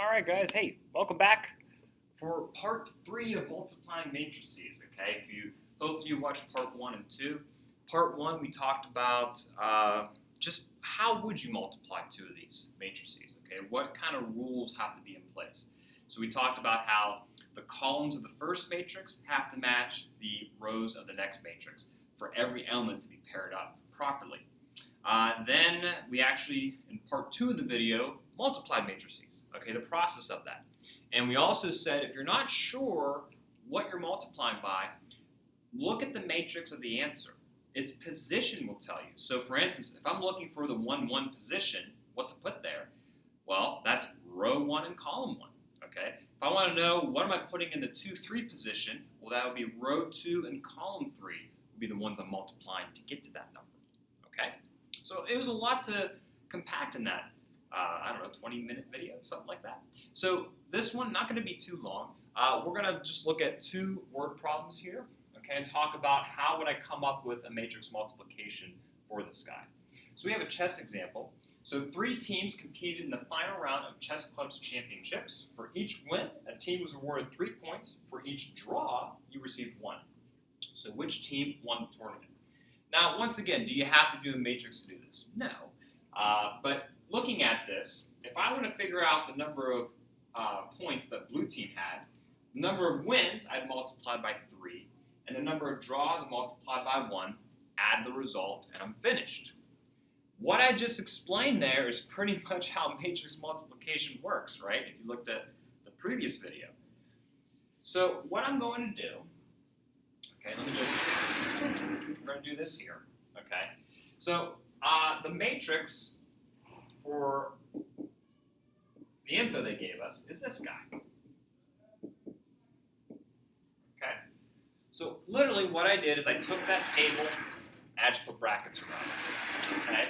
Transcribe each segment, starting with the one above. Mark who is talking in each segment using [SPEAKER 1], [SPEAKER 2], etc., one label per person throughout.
[SPEAKER 1] All right, guys. Hey, welcome back for part 3 of multiplying matrices. Okay, hopefully you watched part 1 and 2. Part 1 we talked about just how would you multiply two of these matrices. Okay, what kind of rules have to be in place. So we talked about how the columns of the first matrix have to match the rows of the next matrix for every element to be paired up properly. Then we actually, in part 2 of the video, multiplied matrices, okay, the process of that. And we also said if you're not sure what you're multiplying by, look at the matrix of the answer. Its position will tell you. So for instance, if I'm looking for the 1, 1 position, what to put there? Well, that's row 1 and column 1, okay? If I want to know what am I putting in the 2, 3 position, well, that would be row 2 and column 3 would be the ones I'm multiplying to get to that number, okay? So it was a lot to compact in that, 20-minute video, something like that. So this one, not going to be too long. We're going to just look at 2 word problems here, okay, and talk about how would I come up with a matrix multiplication for this guy. So we have a chess example. So 3 teams competed in the final round of Chess Club's championships. For each win, a team was awarded 3 points. For each draw, you received 1. So which team won the tournament? Now, once again, do you have to do a matrix to do this? No. But looking at this, if I want to figure out the number of points that blue team had, the number of wins I'd multiply by 3, and the number of draws I'd multiply by 1, add the result, and I'm finished. What I just explained there is pretty much how matrix multiplication works, right? If you looked at the previous video. So what I'm going to do, okay, we're going to do this here, okay? So the matrix for the info they gave us is this guy, okay? So literally what I did is I took that table, I just put brackets around it, okay?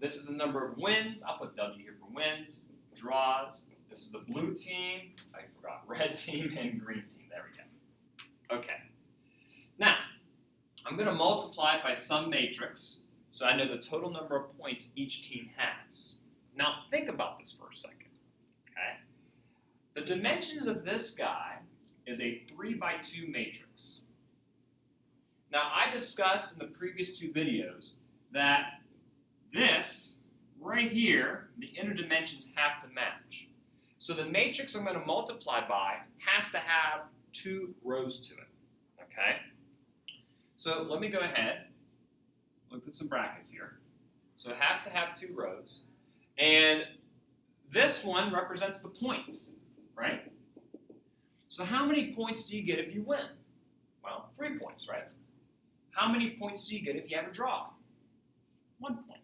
[SPEAKER 1] This is the number of wins, I'll put W here for wins, draws, this is the blue team, I forgot, red team and green team, there we go. Okay, now, I'm going to multiply it by some matrix, so I know the total number of points each team has. Now, think about this for a second, okay? The dimensions of this guy is a 3 by 2 matrix. Now, I discussed in the previous 2 videos that this, right here, the inner dimensions have to match. So the matrix I'm going to multiply by has to have 2 rows to it, okay? So let me go ahead, let me put some brackets here. So it has to have 2 rows. And this one represents the points, right? So how many points do you get if you win? Well, 3 points, right? How many points do you get if you have a draw? 1 point,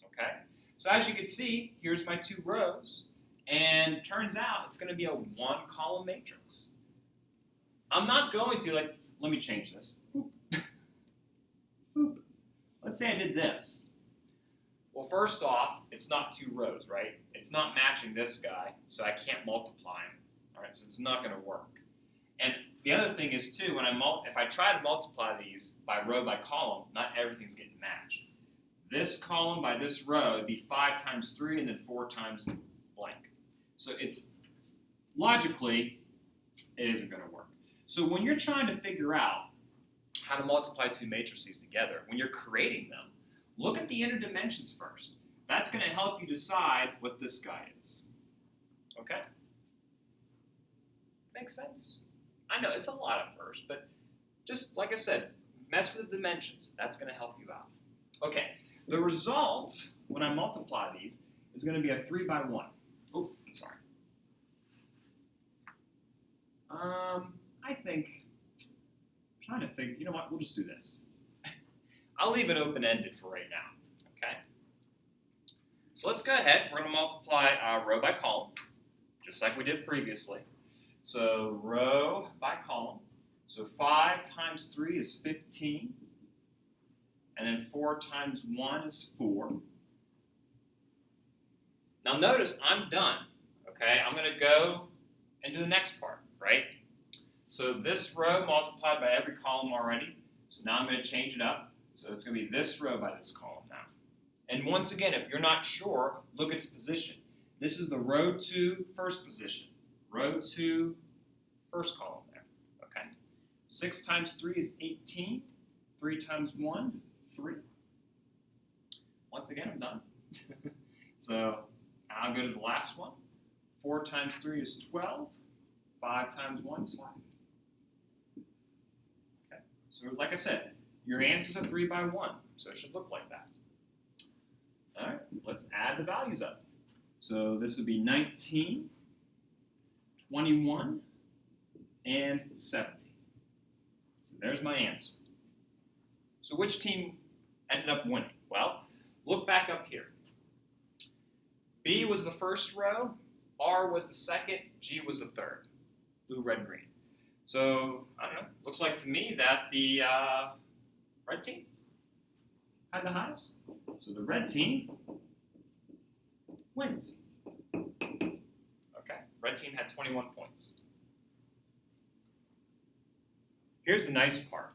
[SPEAKER 1] okay? So as you can see, here's my 2 rows. And it turns out it's going to be a 1-column matrix. I'm not going to, let me change this. Let's say I did this. Well, first off, it's not 2 rows, right? It's not matching this guy, so I can't multiply him. All right, so it's not going to work. And the other thing is, too, if I try to multiply these by row by column, not everything's getting matched. This column by this row would be 5 times 3 and then 4 times blank. So it's logically, it isn't going to work. So when you're trying to figure out how to multiply 2 matrices together, when you're creating them, look at the inner dimensions first. That's going to help you decide what this guy is. Okay? Makes sense? I know it's a lot at first, but just like I said, mess with the dimensions. That's going to help you out. Okay, the result, when I multiply these, is going to be a 3 by 1. Oh, sorry. I think, I'm trying to think, you know what, we'll just do this. I'll leave it open-ended for right now, okay? So let's go ahead, we're going to multiply row by column, just like we did previously. So row by column, so 5 times 3 is 15, and then 4 times 1 is 4. Now notice I'm done, okay? I'm going to go and do the next part, right? So this row multiplied by every column already. So now I'm going to change it up. So it's going to be this row by this column now. And once again, if you're not sure, look at its position. This is the row 2 first position. Row 2 first column there. Okay. 6 times 3 is 18. 3 times 1, 3. Once again, I'm done. So I'll go to the last one. 4 times 3 is 12. 5 times 1 is 5. Okay. So like I said, your answers are 3 by 1. So it should look like that. All right, let's add the values up. So this would be 19, 21, and 17. So there's my answer. So which team ended up winning? Well, look back up here. B was the first row, R was the second, G was the third. Blue, red, green. So, I don't know, looks like to me that the red team had the highest. So the red team wins. Okay, red team had 21 points. Here's the nice part.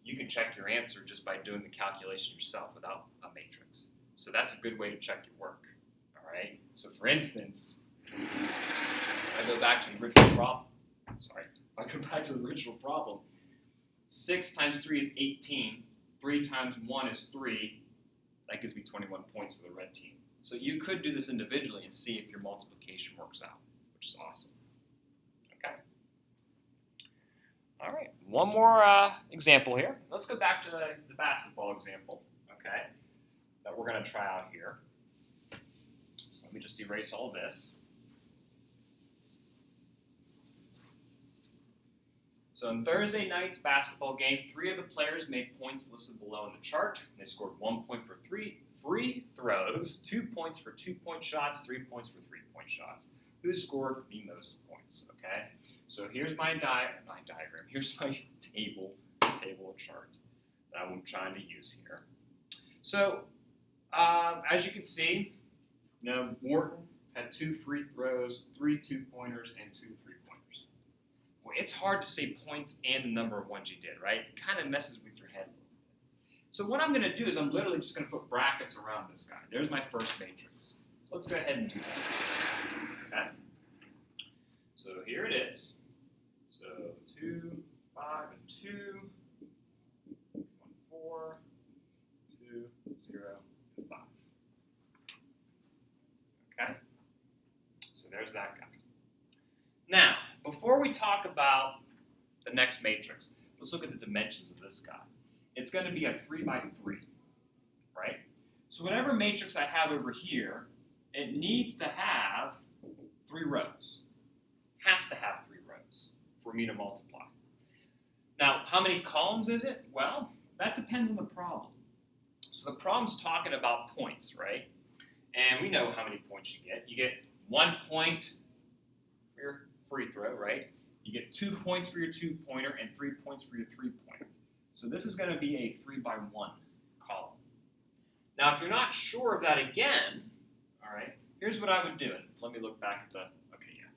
[SPEAKER 1] You can check your answer just by doing the calculation yourself without a matrix. So that's a good way to check your work. All right. So for instance, I go back to the original problem. I go back to the original problem. 6 times 3 is 18. 3 times 1 is 3. That gives me 21 points for the red team. So you could do this individually and see if your multiplication works out, which is awesome. Okay. All right, one more example here. Let's go back to the basketball example, okay, that we're going to try out here. So let me just erase all this. So in Thursday night's basketball game, 3 of the players made points listed below in the chart. They scored 1 point for 3 free throws, 2 points for 2-point shots, 3 points for 3-point shots. Who scored the most points, okay? So here's my diagram. Here's my table or chart that I'm trying to use here. So as you can see, Morton had 2 free throws, 3 2-pointers, and 2 3-pointers. Well, it's hard to say points and the number of ones you did, right? It kind of messes with your head a little bit. So what I'm going to do is I'm literally just going to put brackets around this guy. There's my first matrix. So let's go ahead and do that. Okay. So here it is. So 2, 5, and 2, 1, 4, 2, 0, and 5. Okay? So there's that guy. Now, before we talk about the next matrix, let's look at the dimensions of this guy. It's going to be a 3 by 3, right? So whatever matrix I have over here, it needs to have 3 rows. Has to have 3 rows for me to multiply. Now, how many columns is it? Well, that depends on the problem. So the problem's talking about points, right? And we know how many points you get. You get 1 point for your free throw, right? You get 2 points for your 2-pointer and 3 points for your 3-pointer. So this is going to be a 3 by 1 column. Now, if you're not sure of that again, all right, here's what I would do. Let me look back at the, okay, yeah.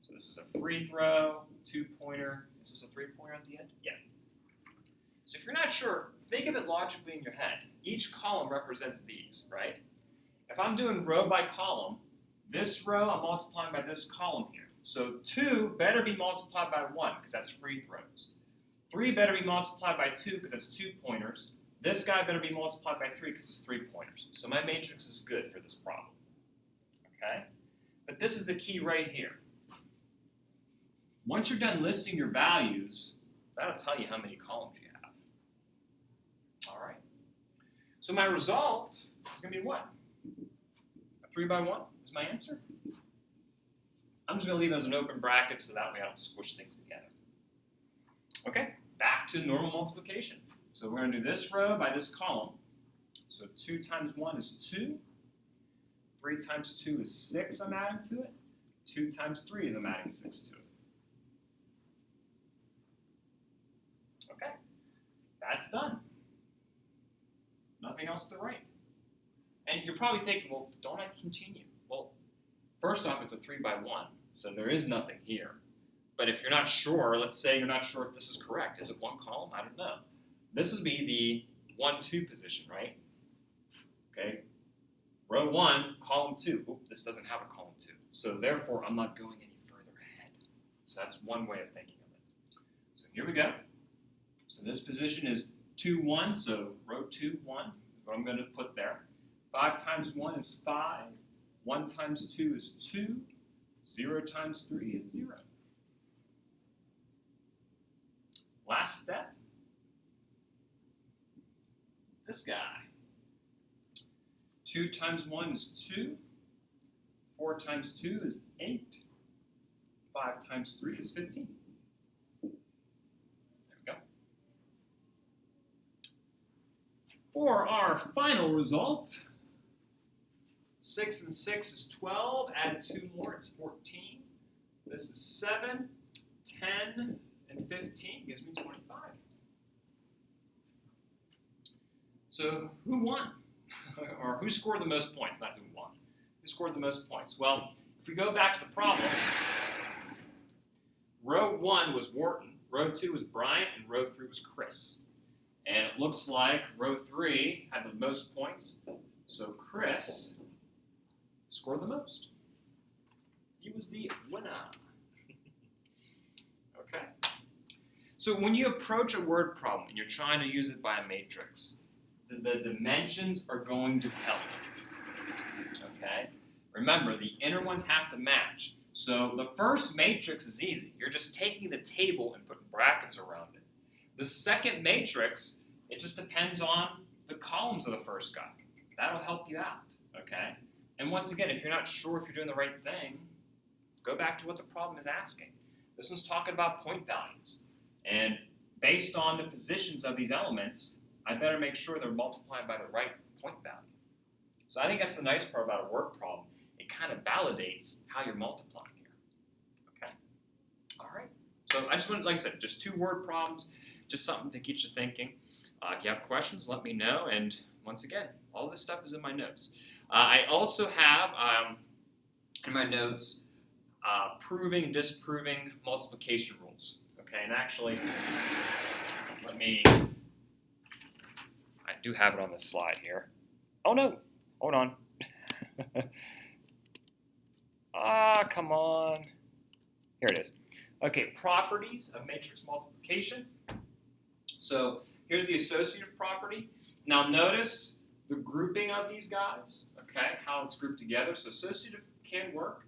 [SPEAKER 1] So this is a free throw, 2-pointer. This is a 3-pointer at the end? Yeah. So if you're not sure, think of it logically in your head. Each column represents these, right? If I'm doing row by column, this row I'm multiplying by this column here. So 2 better be multiplied by 1 because that's free throws. 3 better be multiplied by 2 because that's 2-pointers. This guy better be multiplied by 3 because it's 3-pointers. So my matrix is good for this problem. Okay? But this is the key right here. Once you're done listing your values, that'll tell you how many columns you have. All right? So my result is going to be what? A 3 by 1 is my answer. I'm just going to leave it as an open bracket so that way I don't squish things together. Okay, back to normal multiplication. So we're going to do this row by this column. So 2 times 1 is 2. 3 times 2 is 6 I'm adding to it. 2 times 3 is I'm adding 6 to it. Okay, that's done. Nothing else to write. And you're probably thinking, well, don't I continue? Well, first off, it's a 3 by 1, so there is nothing here. But if you're not sure, let's say you're not sure if this is correct. Is it 1 column? I don't know. This would be the 1, 2 position, right? Okay. Row 1, column 2. Oop, this doesn't have a column 2. So therefore, I'm not going any further ahead. So that's one way of thinking of it. So here we go. So this position is 2, 1. So row 2, 1 is what I'm going to put there. 5 times 1 is 5. 1 times 2 is 2. 0 times 3 is 0. Last step. This guy. 2 times 1 is 2. 4 times 2 is 8. 5 times 3 is 15. There we go. For our final result, 6 and 6 is 12. Add 2 more, it's 14. This is 7, 10, and 15 gives me 25. So who won? Or who scored the most points? Not who won. Who scored the most points? Well, if we go back to the problem, row 1 was Wharton, row 2 was Bryant, and row 3 was Chris. And it looks like row 3 had the most points, so Chris scored the most. He was the winner. Okay. So when you approach a word problem and you're trying to use it by a matrix, the dimensions are going to help. Okay? Remember, the inner ones have to match. So the first matrix is easy. You're just taking the table and putting brackets around it. The second matrix, it just depends on the columns of the first guy. That'll help you out. Okay? And once again, if you're not sure if you're doing the right thing, go back to what the problem is asking. This one's talking about point values. And based on the positions of these elements, I better make sure they're multiplied by the right point value. So I think that's the nice part about a word problem. It kind of validates how you're multiplying here. Okay? All right. So I just wanted, like I said, just 2 word problems, just something to get you thinking. If you have questions, let me know. And once again, all this stuff is in my notes. I also have in my notes proving and disproving multiplication rules. Okay, and actually, I do have it on this slide here. Oh no, hold on. Come on. Here it is. Okay, properties of matrix multiplication. So here's the associative property. Now notice the grouping of these guys, okay, how it's grouped together. So associative can work.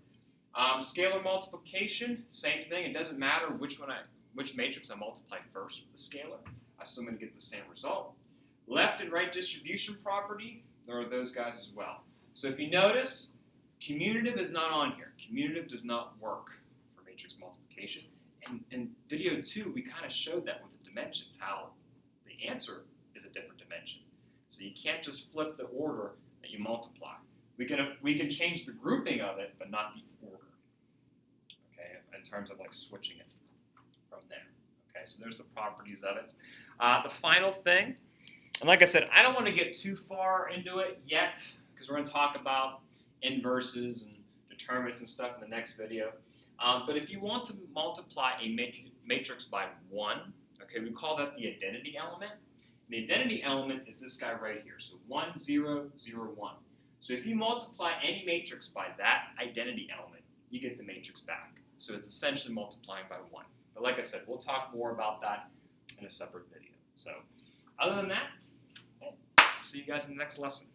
[SPEAKER 1] Scalar multiplication, same thing. It doesn't matter which matrix I multiply first with the scalar. I'm still going to get the same result. Left and right distribution property, there are those guys as well. So if you notice, commutative is not on here. Commutative does not work for matrix multiplication. And in video 2, we kind of showed that with the dimensions, how the answer is a different dimension. So you can't just flip the order that you multiply. We can change the grouping of it, but not the order. Okay, in terms of like switching it from there. Okay, so there's the properties of it. The final thing, and like I said, I don't want to get too far into it yet because we're going to talk about inverses and determinants and stuff in the next video. But if you want to multiply a matrix by 1, okay, we call that the identity element. And the identity element is this guy right here. So 1, 0, 0, 1. So if you multiply any matrix by that identity element, you get the matrix back. So it's essentially multiplying by 1. But like I said, we'll talk more about that in a separate video. So other than that, see you guys in the next lesson.